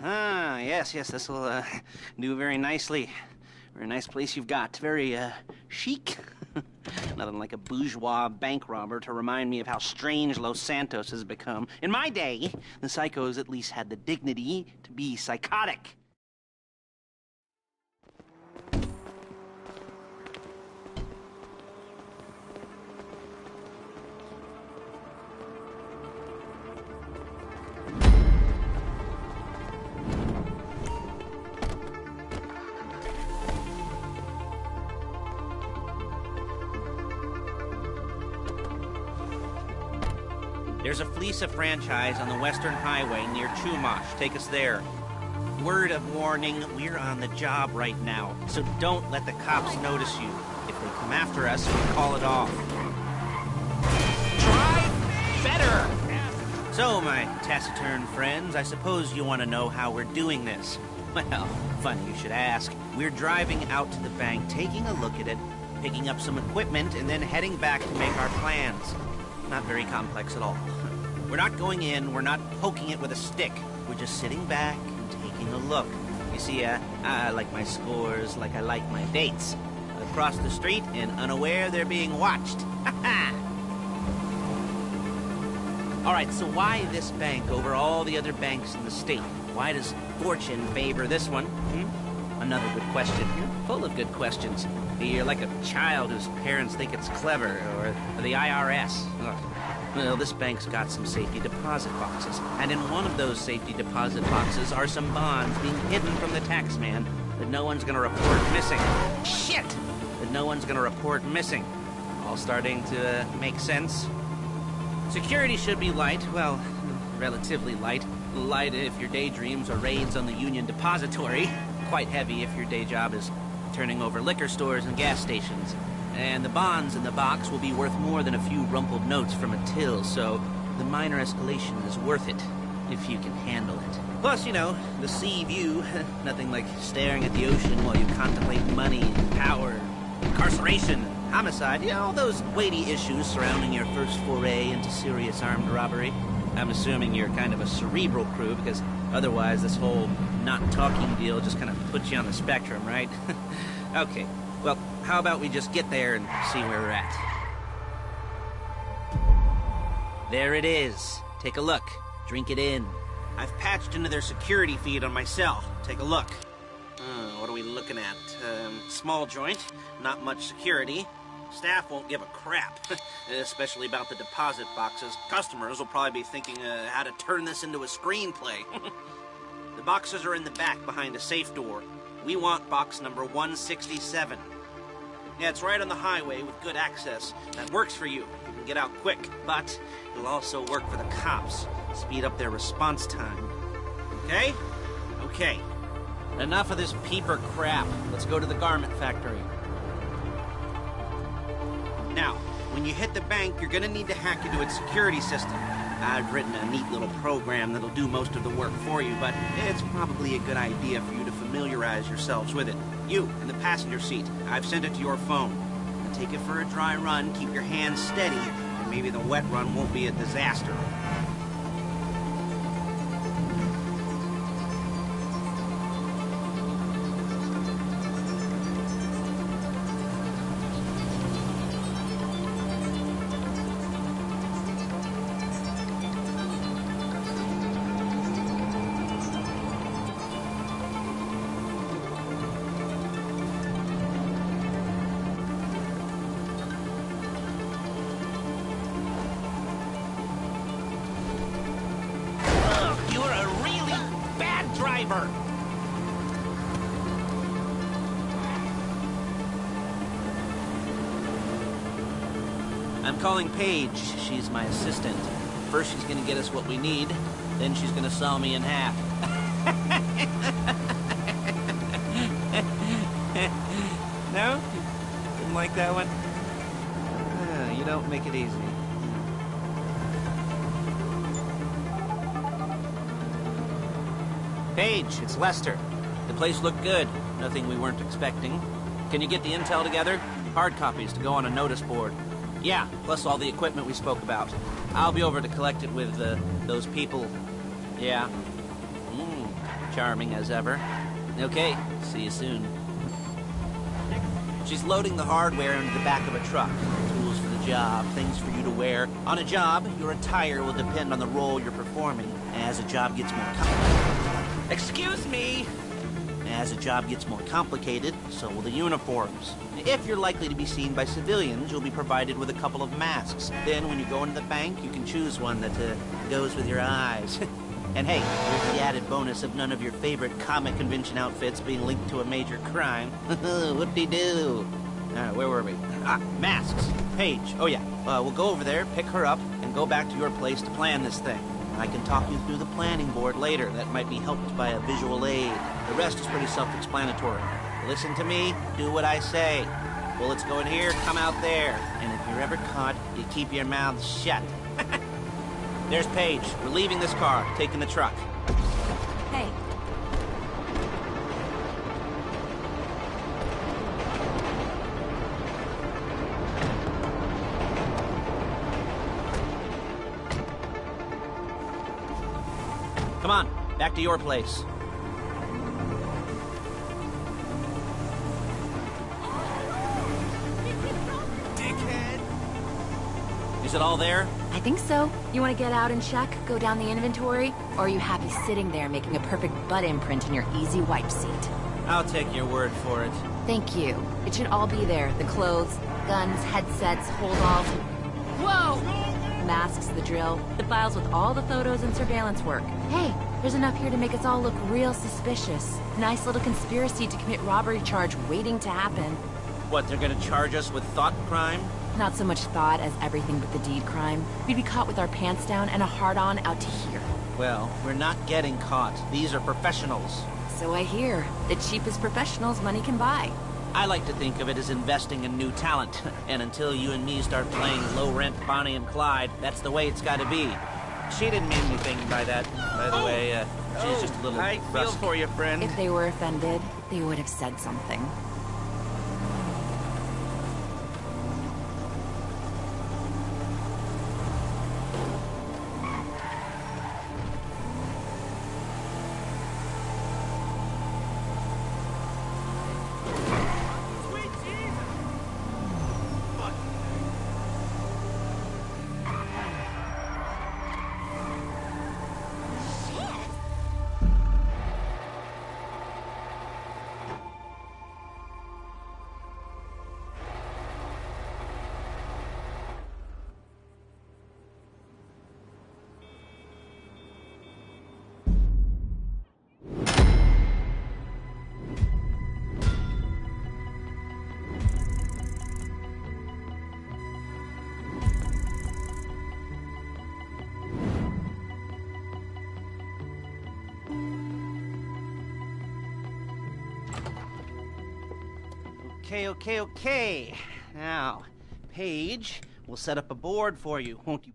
Yes, this'll do very nicely. Very nice place you've got. Very chic. Nothing like a bourgeois bank robber to remind me of how strange Los Santos has become. In my day, the psychos at least had the dignity to be psychotic. There's a Fleesa franchise on the Western Highway near Chumash. Take us there. Word of warning, we're on the job right now, so don't let the cops notice you. If they come after us, we call it off. Drive better! So, my taciturn friends, I suppose you want to know how we're doing this. Well, funny you should ask. We're driving out to the bank, taking a look at it, picking up some equipment, and then heading back to make our plans. Not very complex at all. We're not going in, we're not poking it with a stick. We're just sitting back and taking a look. You see, I like my scores like I like my dates. Across the street and unaware they're being watched. Alright, so why this bank over all the other banks in the state? Why does fortune favor this one? Another good question. You're full of good questions. You're like a child whose parents think it's clever, or the IRS. Ugh. Well, this bank's got some safety deposit boxes, and in one of those safety deposit boxes are some bonds being hidden from the tax man that no one's gonna report missing. Shit! That no one's gonna report missing. All starting to make sense? Security should be light, well, relatively light. Light if your daydreams are raids on the Union Depository. Quite heavy if your day job is turning over liquor stores and gas stations. And the bonds in the box will be worth more than a few rumpled notes from a till, so the minor escalation is worth it, if you can handle it. Plus, you know, the sea view, nothing like staring at the ocean while you contemplate money, power, incarceration, homicide, you know, all those weighty issues surrounding your first foray into serious armed robbery. I'm assuming you're kind of a cerebral crew, because otherwise this whole not talking deal just kind of puts you on the spectrum, right? Okay, well, how about we just get there and see where we're at? There it is. Take a look. Drink it in. I've patched into their security feed on my cell. Take a look. What are we looking at? Small joint, not much security. Staff won't give a crap, especially about the deposit boxes. Customers will probably be thinking how to turn this into a screenplay. The boxes are in the back behind a safe door. We want box number 167. Yeah, it's right on the highway with good access. That works for you. You can get out quick, but it'll also work for the cops. Speed up their response time. Okay? Okay. Enough of this peeper crap. Let's go to the garment factory. Now, when you hit the bank, you're gonna need to hack into its security system. I've written a neat little program that'll do most of the work for you, but it's probably a good idea for you to familiarize yourselves with it. You, in the passenger seat, I've sent it to your phone. Now take it for a dry run, keep your hands steady, and maybe the wet run won't be a disaster. Driver. I'm calling Paige. She's my assistant. First she's gonna get us what we need, then she's gonna saw me in half. No? Didn't like that one? You don't make it easy. Paige, it's Lester. The place looked good. Nothing we weren't expecting. Can you get the intel together? Hard copies to go on a notice board. Yeah, plus all the equipment we spoke about. I'll be over to collect it with, those people. Yeah. Charming as ever. Okay, see you soon. She's loading the hardware into the back of a truck. Tools for the job, things for you to wear. On a job, your attire will depend on the role you're performing. As a job gets more complicated... Excuse me! As a job gets more complicated, so will the uniforms. If you're likely to be seen by civilians, you'll be provided with a couple of masks. Then, when you go into the bank, you can choose one that goes with your eyes. And hey, there's the added bonus of none of your favorite comic convention outfits being linked to a major crime. Whoop-de-doo. Where were we? Masks. Paige. Oh yeah, we'll go over there, pick her up, and go back to your place to plan this thing. I can talk you through the planning board later. That might be helped by a visual aid. The rest is pretty self-explanatory. Listen to me, do what I say. Bullets go in here, come out there. And if you're ever caught, you keep your mouth shut. There's Paige. We're leaving this car, taking the truck. Hey. Come on, back to your place. Dickhead! Is it all there? I think so. You want to get out and check? Go down the inventory? Or are you happy sitting there making a perfect butt imprint in your easy wipe seat? I'll take your word for it. Thank you. It should all be there. The clothes, guns, headsets, hold-alls. Whoa! Masks, the drill. The files with all the photos and surveillance work. Hey, there's enough here to make us all look real suspicious. Nice little conspiracy to commit robbery charge waiting to happen. What, they're gonna charge us with thought crime? Not so much thought as everything but the deed crime. We'd be caught with our pants down and a hard-on out to here. Well, we're not getting caught. These are professionals. So I hear. The cheapest professionals money can buy. I like to think of it as investing in new talent. And until you and me start playing low-rent Bonnie and Clyde, that's the way it's gotta be. She didn't mean anything by that, by the way. She's just a little I feel brusque. for you, friend. If they were offended, they would have said something. Okay. Now, Paige, we'll set up a board for you, won't you?